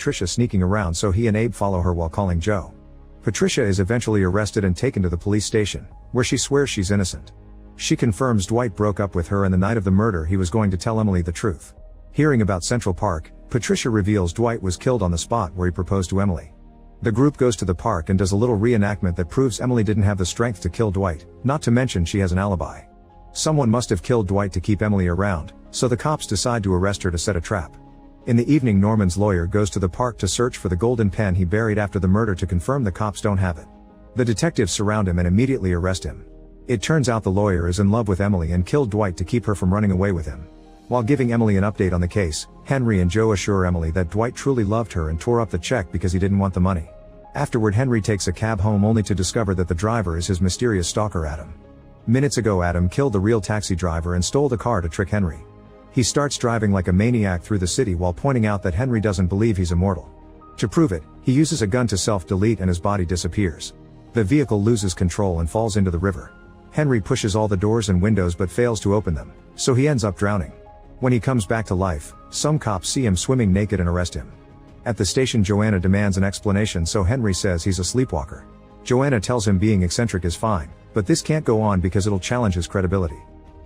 Patricia sneaking around, so he and Abe follow her while calling Joe. Patricia is eventually arrested and taken to the police station, where she swears she's innocent. She confirms Dwight broke up with her, and the night of the murder he was going to tell Emily the truth. Hearing about Central Park, Patricia reveals Dwight was killed on the spot where he proposed to Emily. The group goes to the park and does a little reenactment that proves Emily didn't have the strength to kill Dwight, not to mention she has an alibi. Someone must have killed Dwight to keep Emily around, so the cops decide to arrest her to set a trap. In the evening, Norman's lawyer goes to the park to search for the golden pen he buried after the murder to confirm the cops don't have it. The detectives surround him and immediately arrest him. It turns out the lawyer is in love with Emily and killed Dwight to keep her from running away with him. While giving Emily an update on the case, Henry and Joe assure Emily that Dwight truly loved her and tore up the check because he didn't want the money. Afterward, Henry takes a cab home only to discover that the driver is his mysterious stalker Adam. Minutes ago, Adam killed the real taxi driver and stole the car to trick Henry. He starts driving like a maniac through the city while pointing out that Henry doesn't believe he's immortal. To prove it, he uses a gun to self-delete and his body disappears. The vehicle loses control and falls into the river. Henry pushes all the doors and windows but fails to open them, so he ends up drowning. When he comes back to life, some cops see him swimming naked and arrest him. At the station, Joanna demands an explanation, so Henry says he's a sleepwalker. Joanna tells him being eccentric is fine, but this can't go on because it'll challenge his credibility.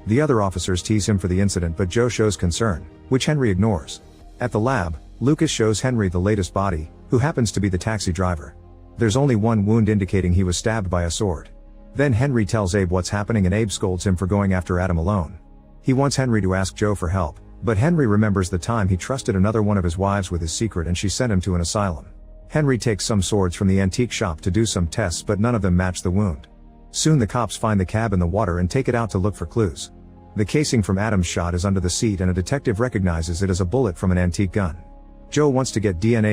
The other officers tease him for the incident, but Joe shows concern, which Henry ignores. At the lab, Lucas shows Henry the latest body, who happens to be the taxi driver. There's only one wound indicating he was stabbed by a sword. Then Henry tells Abe what's happening and Abe scolds him for going after Adam alone. He wants Henry to ask Joe for help, but Henry remembers the time he trusted another one of his wives with his secret and she sent him to an asylum. Henry takes some swords from the antique shop to do some tests, but none of them match the wound. Soon the cops find the cab in the water and take it out to look for clues. The casing from Adam's shot is under the seat and a detective recognizes it as a bullet from an antique gun. Joe wants to get DNA